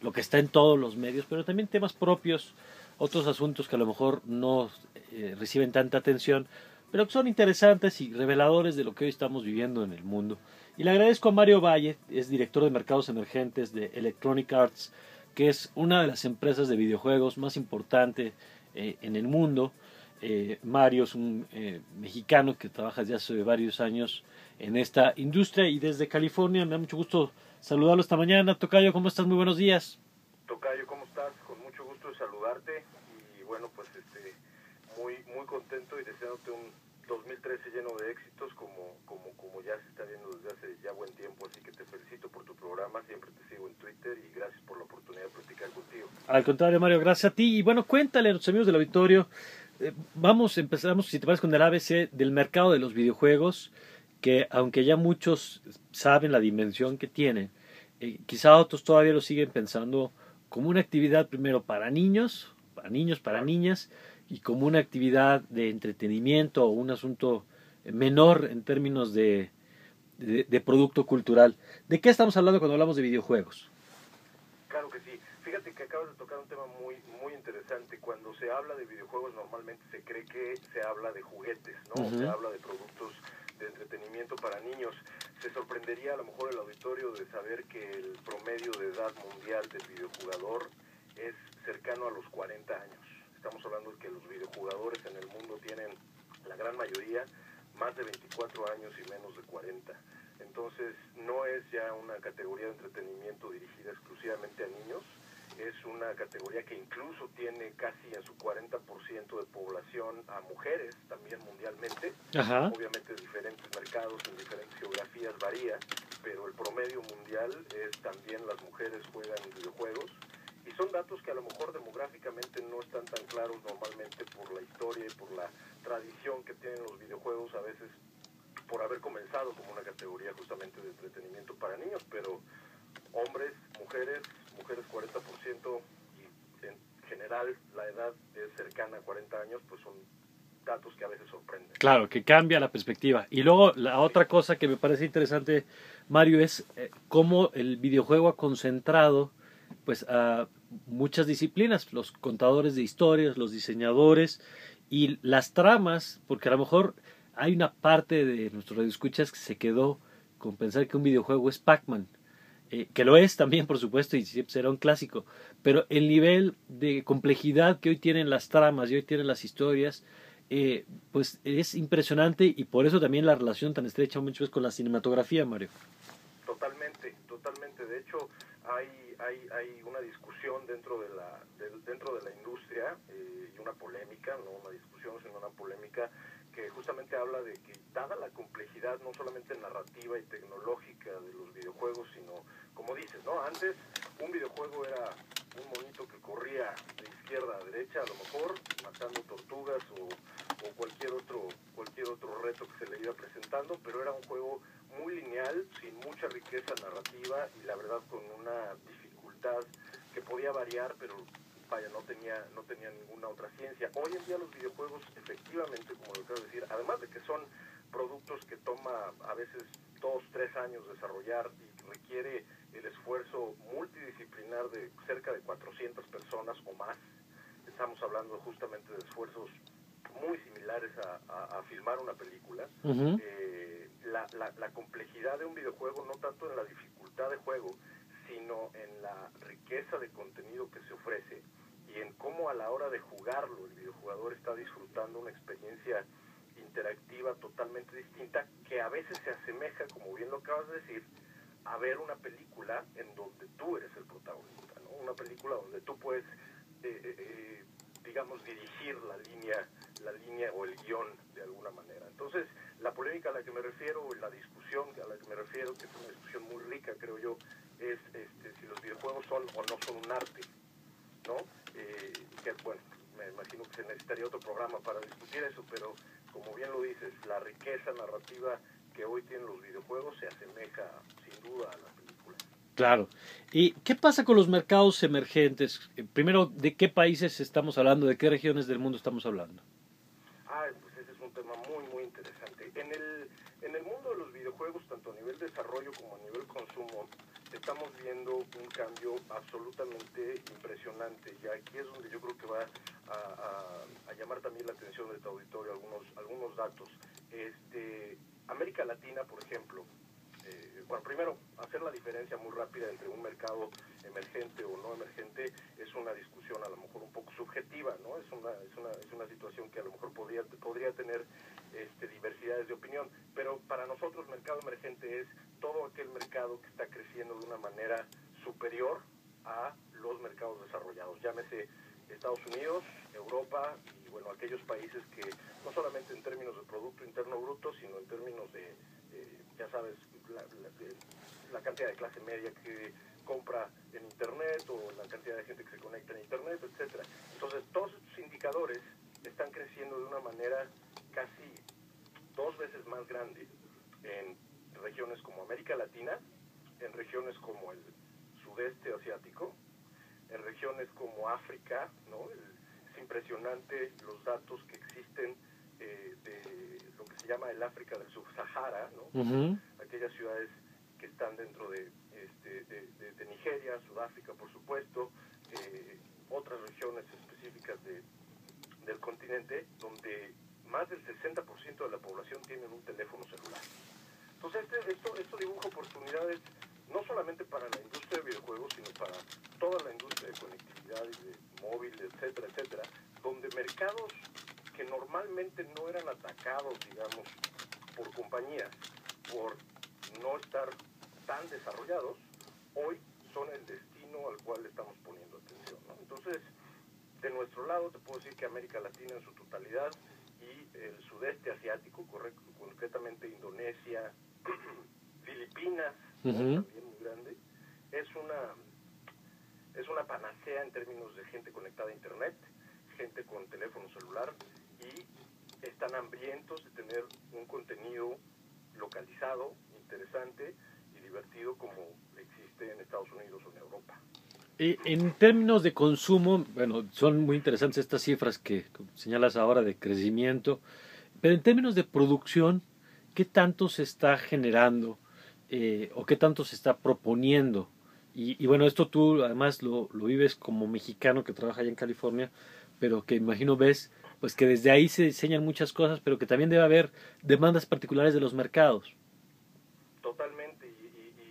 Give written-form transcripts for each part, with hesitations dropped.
lo que está en todos los medios, pero también temas propios, otros asuntos que a lo mejor no reciben tanta atención, pero que son interesantes y reveladores de lo que hoy estamos viviendo en el mundo. Y le agradezco a Mario Valle, es director de mercados emergentes de Electronic Arts, que es una de las empresas de videojuegos más importante en el mundo. Mario es un mexicano que trabaja desde hace varios años en esta industria y desde California. Me da mucho gusto saludarlo esta mañana. Tocayo, ¿cómo estás? Muy buenos días. Tocayo, ¿cómo estás? Con mucho gusto de saludarte y bueno, pues muy contento y deseándote un 2013 lleno de éxitos como ya se está viendo desde hace ya buen tiempo, así que te felicito por tu programa, siempre te sigo en Twitter y gracias por la oportunidad de platicar contigo. Al contrario, Mario, gracias a ti. Y bueno, cuéntale a los amigos del auditorio, empezamos, si te parece, con el ABC del mercado de los videojuegos, que aunque ya muchos saben la dimensión que tiene, quizá otros todavía lo siguen pensando como una actividad primero para niños, para niñas, y como una actividad de entretenimiento o un asunto menor en términos de producto cultural. ¿De qué estamos hablando cuando hablamos de videojuegos? Claro que sí. Fíjate que acabas de tocar un tema muy interesante. Cuando se habla de videojuegos normalmente se cree que se habla de juguetes, ¿no? Uh-huh. Se habla de productos de entretenimiento para niños. Se sorprendería a lo mejor el auditorio de saber que el promedio de edad mundial del videojugador es cercano a los 40 años. Estamos hablando de que los videojugadores en el mundo tienen, la gran mayoría, más de 24 años y menos de 40. Entonces, no es ya una categoría de entretenimiento dirigida exclusivamente a niños, es una categoría que incluso tiene casi en su 40% de población a mujeres, también mundialmente. Ajá. Obviamente en diferentes mercados, en diferentes geografías varía, pero el promedio mundial es también las mujeres juegan videojuegos. Y son datos que a lo mejor demográficamente no están tan claros normalmente por la historia y por la tradición que tienen los videojuegos, a veces por haber comenzado como una categoría justamente de entretenimiento para niños, pero hombres, mujeres 40% y en general la edad es cercana a 40 años, pues son datos que a veces sorprenden. Claro, que cambia la perspectiva. Y luego la otra cosa que me parece interesante, Mario, es cómo el videojuego ha concentrado pues a muchas disciplinas, los contadores de historias, los diseñadores y las tramas, porque a lo mejor hay una parte de nuestros radioescuchas que se quedó con pensar que un videojuego es Pac-Man, que lo es también, por supuesto, y siempre será un clásico, pero el nivel de complejidad que hoy tienen las tramas y hoy tienen las historias, pues es impresionante y por eso también la relación tan estrecha muchas veces con la cinematografía, Mario. Totalmente. De hecho, hay una discusión dentro de la industria y una polémica, no una discusión, sino una polémica que justamente habla de que dada la complejidad no solamente narrativa y tecnológica de los videojuegos, sino, como dices, ¿no? Antes un videojuego era un monito que corría de izquierda a derecha, a lo mejor, matando tortugas o cualquier otro reto que se le iba presentando, pero era un juego muy lineal, sin mucha riqueza narrativa y la verdad con una dificultad que podía variar, pero vaya, no tenía ninguna otra ciencia. Hoy en día los videojuegos, efectivamente, como lo acabo de decir, además de que son productos que toma a veces 2-3 años desarrollar y requiere el esfuerzo multidisciplinar de cerca de 400 personas o más, estamos hablando justamente de esfuerzos muy similares a filmar una película. Uh-huh. La complejidad de un videojuego no tanto en la dificultad de juego, sino en la riqueza de contenido que se ofrece y en cómo a la hora de jugarlo el videojugador está disfrutando una experiencia interactiva totalmente distinta que a veces se asemeja, como bien lo acabas de decir, a ver una película en donde tú eres el protagonista, ¿no? Una película donde tú puedes digamos dirigir la línea o el guión de alguna manera. Entonces, la polémica a la que me refiero, la discusión a la que me refiero, que es una discusión muy rica, creo yo, es si los videojuegos son o no son un arte, ¿no? Que bueno, me imagino que se necesitaría otro programa para discutir eso, pero como bien lo dices, la riqueza narrativa que hoy tienen los videojuegos se asemeja sin duda a la película. Claro. ¿Y qué pasa con los mercados emergentes? Primero, ¿de qué países estamos hablando? ¿De qué regiones del mundo estamos hablando? Pues ese es un tema muy interesante. En el mundo de los videojuegos, tanto a nivel desarrollo como a nivel consumo, estamos viendo un cambio absolutamente impresionante, y aquí es donde yo creo que va a llamar también la atención de tu auditorio algunos datos. América Latina, por ejemplo, bueno, primero, hacer la diferencia muy rápida entre un mercado emergente o no emergente es una discusión a lo mejor un poco subjetiva, ¿no? Es una situación que a lo mejor podría tener diversidades de opinión, pero para nosotros mercado emergente es todo aquel mercado que está creciendo de una manera superior a los mercados desarrollados, llámese Estados Unidos, Europa y bueno, aquellos países que no solamente en términos de Producto Interno Bruto, sino en términos de, ya sabes, la cantidad de clase media que compra en Internet o la cantidad de gente que se conecta en Internet, etcétera. Entonces, todos estos indicadores están creciendo de una manera casi 2 veces más grande en regiones como América Latina, en regiones como el sudeste asiático, en regiones como África, ¿no? Es impresionante los datos que existen de lo que se llama el África del Subsahara, ¿no? Uh-huh. Aquellas ciudades que están dentro de Nigeria, Sudáfrica, por supuesto, otras regiones específicas del continente, donde más del 60% de la población tienen un teléfono celular. Entonces, esto dibuja oportunidades no solamente para la industria de videojuegos, sino para toda la industria de conectividad y de móvil, etcétera, etcétera, donde mercados que normalmente no eran atacados, digamos, por compañías, por no estar tan desarrollados, hoy son el destino al cual le estamos poniendo atención, ¿no? Entonces, de nuestro lado te puedo decir que América Latina en su totalidad y el sudeste asiático, concretamente Indonesia, Filipinas, uh-huh, también muy grande, es una panacea en términos de gente conectada a Internet, gente con teléfono celular, y están hambrientos de tener un contenido localizado, interesante y divertido como existe en Estados Unidos o en Europa. En términos de consumo, bueno, son muy interesantes estas cifras que señalas ahora de crecimiento, pero en términos de producción, ¿qué tanto se está generando o qué tanto se está proponiendo? Y bueno, esto tú además lo vives como mexicano que trabaja allá en California, pero que imagino ves pues que desde ahí se diseñan muchas cosas, pero que también debe haber demandas particulares de los mercados. Totalmente,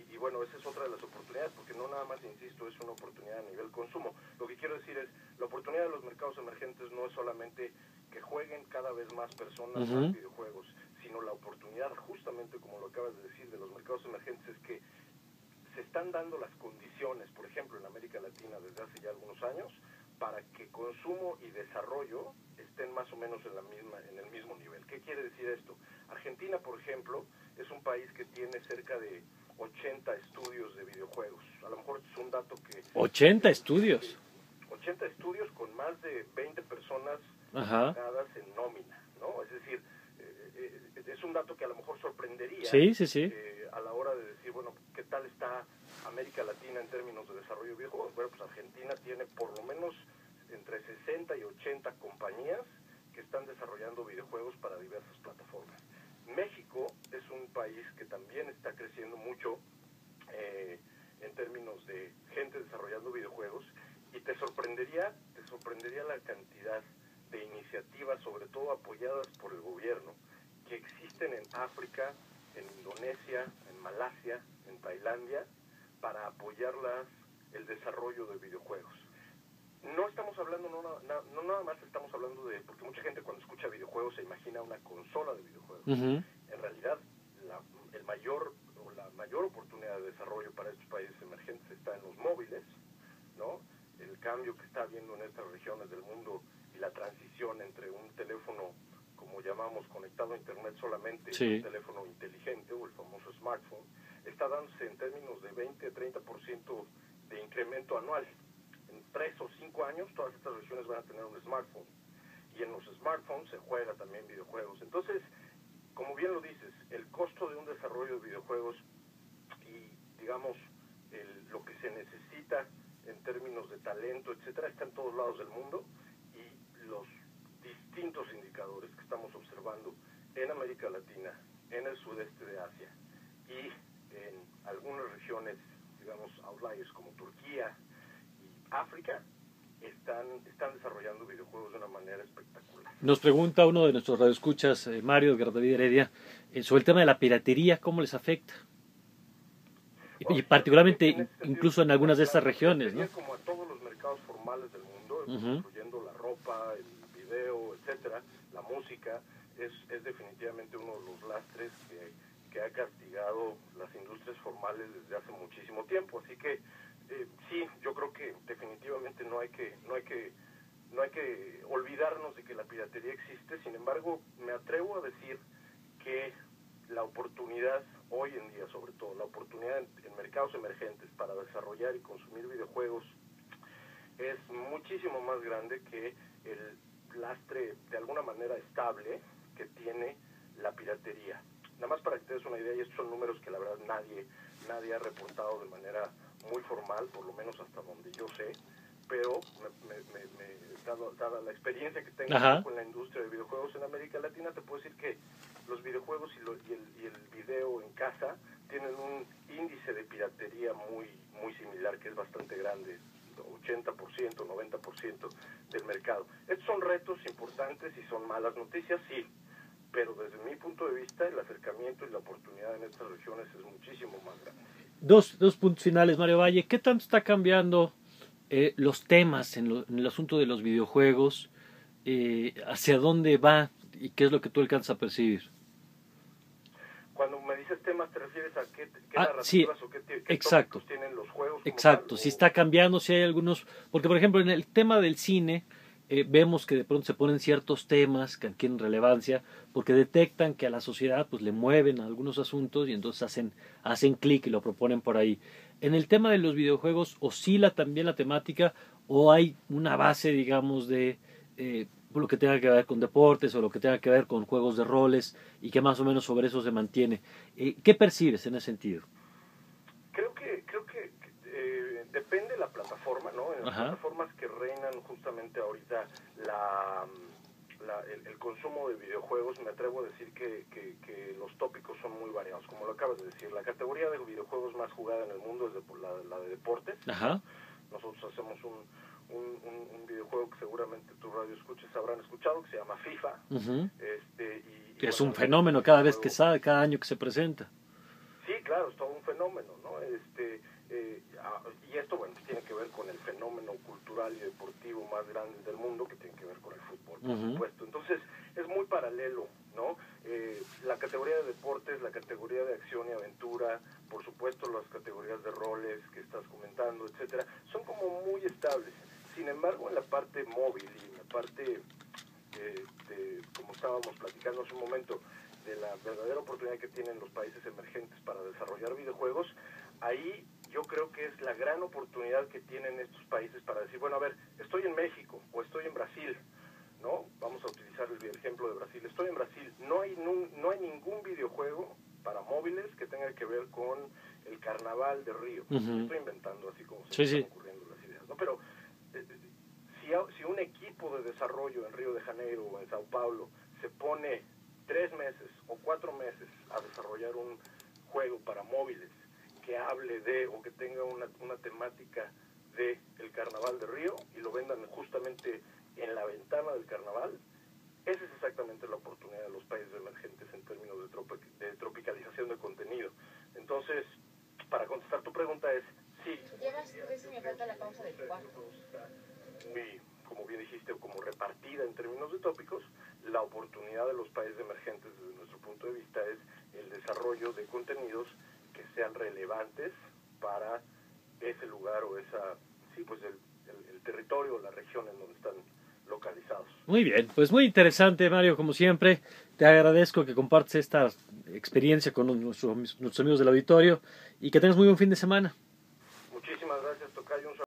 y bueno, esa es otra de las oportunidades, porque no nada más, insisto, es una oportunidad a nivel consumo. Lo que quiero decir es, la oportunidad de los mercados emergentes no es solamente que jueguen cada vez más personas Uh-huh. más videojuegos, sino la oportunidad, justamente como lo acabas de decir, de los mercados emergentes es que se están dando las condiciones, por ejemplo, en América Latina desde hace ya algunos años, para que consumo y desarrollo estén más o menos en el mismo nivel. ¿Qué quiere decir esto? Argentina, por ejemplo, es un país que tiene cerca de 80 estudios de videojuegos. A lo mejor es un dato que... 80 estudios. 80 estudios con más de 20 personas Ajá. pagadas en nómina, ¿no? Es decir, es un dato que a lo mejor sorprendería Sí, sí, sí. a la hora de decir, bueno, ¿qué tal está América Latina en términos de desarrollo de videojuegos? Bueno, pues Argentina tiene por lo menos entre 60 y 80 compañías que están desarrollando videojuegos para diversas plataformas. México es un país que también está creciendo mucho en términos de gente desarrollando videojuegos, y te sorprendería la cantidad de iniciativas, sobre todo apoyadas por el gobierno, que existen en África, en Indonesia, en Malasia, en Tailandia, para apoyar el desarrollo de videojuegos. No estamos hablando, no nada más estamos hablando de, porque mucha gente cuando escucha videojuegos se imagina una consola de videojuegos. Uh-huh. En realidad, la mayor oportunidad de desarrollo para estos países emergentes está en los móviles, ¿no? El cambio que está habiendo en estas regiones del mundo y la transición entre un teléfono, como llamamos, conectado a Internet solamente, Sí. y un teléfono inteligente o el famoso smartphone, está dándose en términos de 20-30% de incremento anual. En 3 o 5 años todas estas regiones van a tener un smartphone, y en los smartphones se juega también videojuegos. Entonces, como bien lo dices, el costo de un desarrollo de videojuegos y, digamos, lo que se necesita en términos de talento, etcétera, está en todos lados del mundo, y los distintos indicadores que estamos observando en América Latina, en el sudeste de Asia y en algunas regiones digamos, outliers como Turquía y África, están desarrollando videojuegos de una manera espectacular. Nos pregunta uno de nuestros radioescuchas, Mario Edgar David Heredia, sobre el tema de la piratería, ¿cómo les afecta? Bueno, Y particularmente en ese sentido, incluso en algunas de estas regiones, ¿no? como a todos los mercados formales del mundo, Uh-huh. incluyendo la ropa, el video, etcétera, la música, es definitivamente uno de los lastres que ha castigado las industrias formales desde hace muchísimo tiempo. Así que sí, yo creo que definitivamente no hay que olvidarnos de que la piratería existe. Sin embargo, me atrevo a decir que la oportunidad hoy en día, sobre todo la oportunidad en mercados emergentes para desarrollar y consumir videojuegos es muchísimo más grande que el lastre de alguna manera estable que tiene la piratería. Nada más para que te des una idea, y estos son números que la verdad nadie ha reportado de manera muy formal, por lo menos hasta donde yo sé, pero dada la experiencia que tengo con la industria de videojuegos en América Latina, te puedo decir que los videojuegos y el video en casa tienen un índice de piratería muy similar, que es bastante grande, 80%, 90% del mercado. Estos son retos importantes y son malas noticias, sí, pero desde mi punto de vista el acercamiento y la oportunidad en estas regiones es muchísimo más grande. Dos puntos finales, Mario Valle. ¿Qué tanto está cambiando los temas en el asunto de los videojuegos? ¿Hacia dónde va y qué es lo que tú alcanzas a percibir? Cuando me dices temas, ¿te refieres a qué narrativas sí, o qué exacto. tópicos tienen los juegos? Exacto, Tal, si está cambiando, si hay algunos... Porque, por ejemplo, en el tema del cine, vemos que de pronto se ponen ciertos temas que adquieren relevancia porque detectan que a la sociedad pues le mueven algunos asuntos y entonces hacen clic y lo proponen por ahí. En el tema de los videojuegos, ¿oscila también la temática o hay una base, digamos, de... lo que tenga que ver con deportes o lo que tenga que ver con juegos de roles y que más o menos sobre eso se mantiene? ¿Qué percibes en ese sentido? Creo que depende de la plataforma, ¿no? En las plataformas que reinan justamente ahorita el consumo de videojuegos, me atrevo a decir que los tópicos son muy variados, como lo acabas de decir. La categoría de videojuegos más jugada en el mundo es la de deportes. Ajá. Nosotros hacemos un videojuego que seguramente tus radioescuchas habrán escuchado, que se llama FIFA. Uh-huh. Y es un fenómeno cada vez que sale, cada año que se presenta. Sí, claro, es todo un fenómeno, ¿no? Y esto, bueno, tiene que ver con el fenómeno cultural y deportivo más grande del mundo, que tiene que ver con el fútbol, por supuesto. Entonces, es muy paralelo, ¿no? La categoría de deportes, la categoría de acción y aventura, por supuesto las categorías de roles que estás comentando, etcétera, son como muy estables. Sin embargo, en la parte móvil y en la parte, como estábamos platicando hace un momento, de la verdadera oportunidad que tienen los países emergentes para desarrollar videojuegos, ahí yo creo que es la gran oportunidad que tienen estos países para decir, bueno, a ver, estoy en México o estoy en Brasil, ¿no? Vamos a utilizar el ejemplo de Brasil. Estoy en Brasil, no hay ningún videojuego para móviles que tenga que ver con el Carnaval de Río. Uh-huh. Estoy inventando así como se me están ocurriendo las ideas, ¿no? Pero si un equipo de desarrollo en Río de Janeiro o en Sao Paulo se pone 3 meses o 4 meses a desarrollar un juego para móviles que hable de o que tenga una temática de el Carnaval de Río y lo vendan justamente en la ventana del Carnaval, esa es exactamente la oportunidad de los países emergentes en términos de tropicalización de contenido. Entonces, para contestar tu pregunta es sí. Llevas 3 y me falta la pausa del cuarto. Muy, como bien dijiste, como repartida en términos de tópicos, la oportunidad de los países emergentes desde nuestro punto de vista es el desarrollo de contenidos que sean relevantes para ese lugar o el territorio o la región en donde están localizados. Muy bien, pues muy interesante, Mario, como siempre. Te agradezco que compartas esta experiencia con nuestros amigos del auditorio y que tengas muy buen fin de semana.